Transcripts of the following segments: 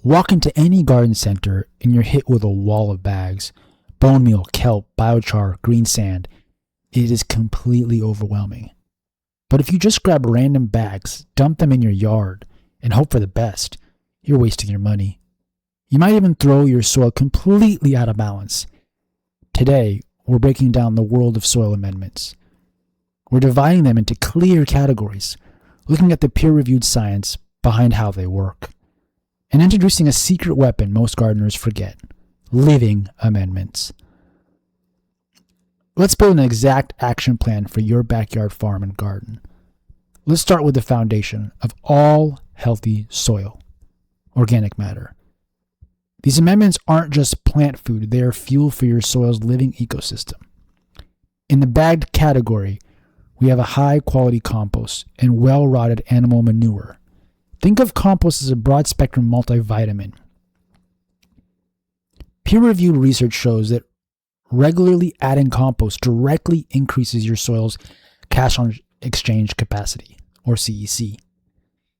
Walk into any garden center and you're hit with a wall of bags. Bone meal, kelp, biochar, green sand. It is completely overwhelming. But if you just grab random bags, dump them in your yard, and hope for the best, you're wasting your money. You might even throw your soil completely out of balance. Today, we're breaking down the world of soil amendments. We're dividing them into clear categories, looking at the peer-reviewed science behind how they work, and introducing a secret weapon most gardeners forget: living amendments. Let's build an exact action plan for your backyard farm and garden. Let's start with the foundation of all healthy soil: organic matter. These amendments aren't just plant food, they are fuel for your soil's living ecosystem. In the bagged category, we have a high-quality compost and well-rotted animal manure. Think of compost as a broad-spectrum multivitamin. Peer-reviewed research shows that regularly adding compost directly increases your soil's Cation Exchange Capacity, or CEC.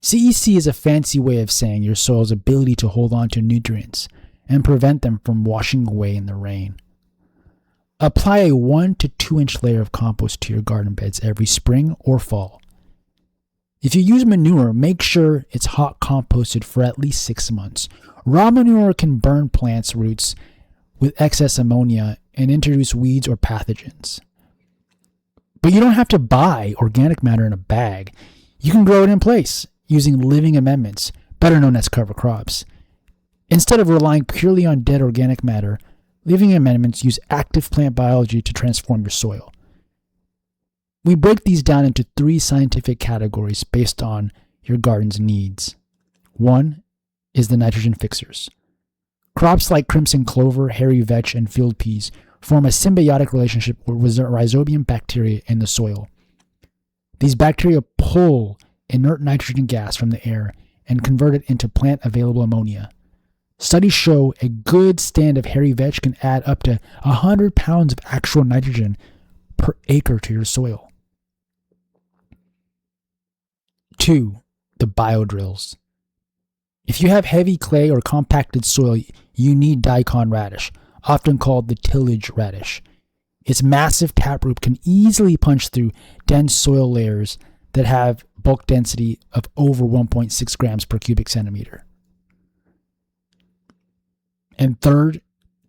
CEC is a fancy way of saying your soil's ability to hold on to nutrients and prevent them from washing away in the rain. Apply a 1 to 2 inch layer of compost to your garden beds every spring or fall. If you use manure, make sure it's hot composted for at least 6 months. Raw manure can burn plants' roots with excess ammonia and introduce weeds or pathogens. But you don't have to buy organic matter in a bag. You can grow it in place using living amendments, better known as cover crops. Instead of relying purely on dead organic matter, living amendments use active plant biology to transform your soil. We break these down into 3 scientific categories based on your garden's needs. 1 is the nitrogen fixers. Crops like crimson clover, hairy vetch, and field peas form a symbiotic relationship with rhizobium bacteria in the soil. These bacteria pull inert nitrogen gas from the air and convert it into plant-available ammonia. Studies show a good stand of hairy vetch can add up to 100 pounds of actual nitrogen per acre to your soil. 2, the biodrills. If you have heavy clay or compacted soil, you need daikon radish, often called the tillage radish. Its massive taproot can easily punch through dense soil layers that have bulk density of over 1.6 grams per cubic centimeter. And 3rd,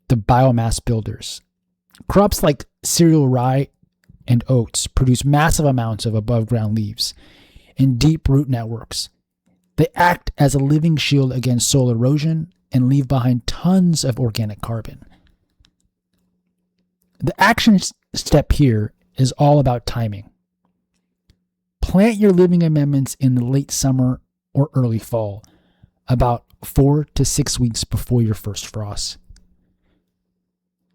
the biomass builders. Crops like cereal rye and oats produce massive amounts of above-ground leaves and deep root networks. They act as a living shield against soil erosion and leave behind tons of organic carbon. The action step here is all about timing. Plant your living amendments in the late summer or early fall, about 4 to 6 weeks before your first frost.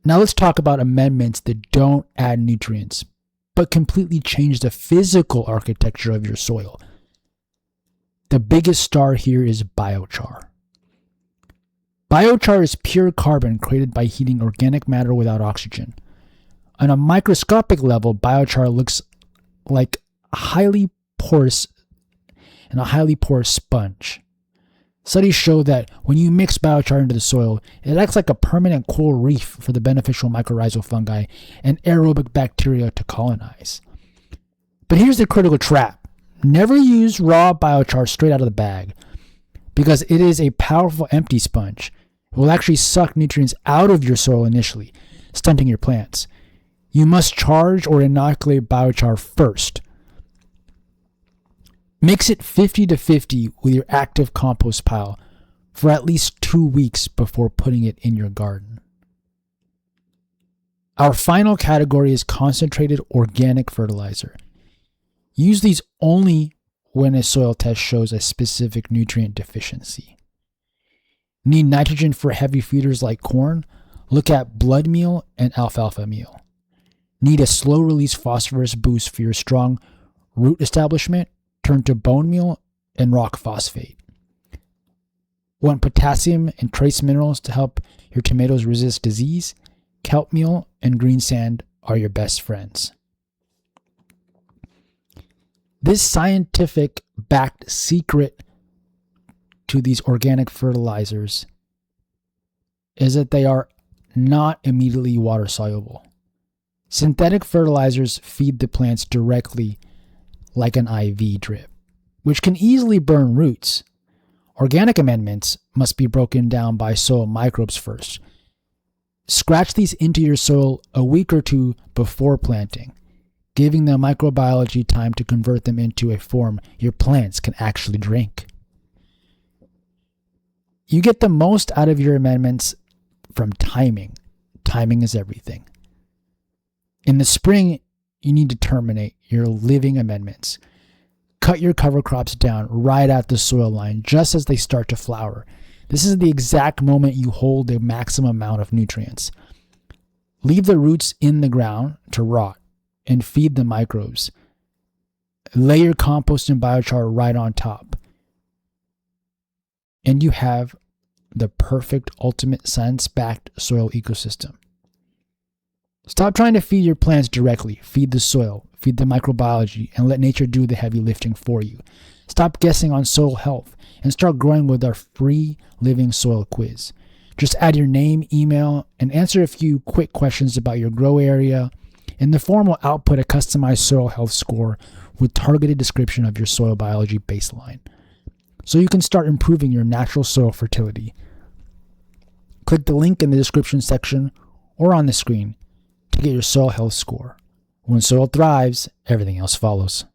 Now let's talk about amendments that don't add nutrients, but completely change the physical architecture of your soil. The biggest star here is biochar. Biochar is pure carbon created by heating organic matter without oxygen. On a microscopic level, biochar looks like a highly porous sponge. Studies show that when you mix biochar into the soil, it acts like a permanent coral reef for the beneficial mycorrhizal fungi and aerobic bacteria to colonize. But here's the critical trap. Never use raw biochar straight out of the bag, because it is a powerful empty sponge. It will actually suck nutrients out of your soil initially, stunting your plants. You must charge or inoculate biochar first. Mix it 50-50 with your active compost pile for at least 2 weeks before putting it in your garden. Our final category is concentrated organic fertilizer. Use these only when a soil test shows a specific nutrient deficiency. Need nitrogen for heavy feeders like corn? Look at blood meal and alfalfa meal. Need a slow-release phosphorus boost for your strong root establishment? Turn to bone meal and rock phosphate. Want potassium and trace minerals to help your tomatoes resist disease? Kelp meal and green sand are your best friends. This scientific-backed secret to these organic fertilizers is that they are not immediately water soluble. Synthetic fertilizers feed the plants directly like an IV drip, which can easily burn roots. Organic amendments must be broken down by soil microbes first. Scratch these into your soil a week or two before planting, giving the microbiology time to convert them into a form your plants can actually drink. You get the most out of your amendments from timing. Timing is everything. In the spring, you need to terminate your living amendments. Cut your cover crops down right at the soil line just as they start to flower. This is the exact moment you hold the maximum amount of nutrients. Leave the roots in the ground to rot and feed the microbes. Lay your compost and biochar right on top. And you have the perfect ultimate science-backed soil ecosystem. Stop trying to feed your plants directly. Feed the soil, feed the microbiology, and let nature do the heavy lifting for you. Stop guessing on soil health and start growing with our free living soil quiz. Just add your name, email, and answer a few quick questions about your grow area, and the form will output a customized soil health score with targeted description of your soil biology baseline, so you can start improving your natural soil fertility. Click the link in the description section or on the screen to get your soil health score. When soil thrives, everything else follows.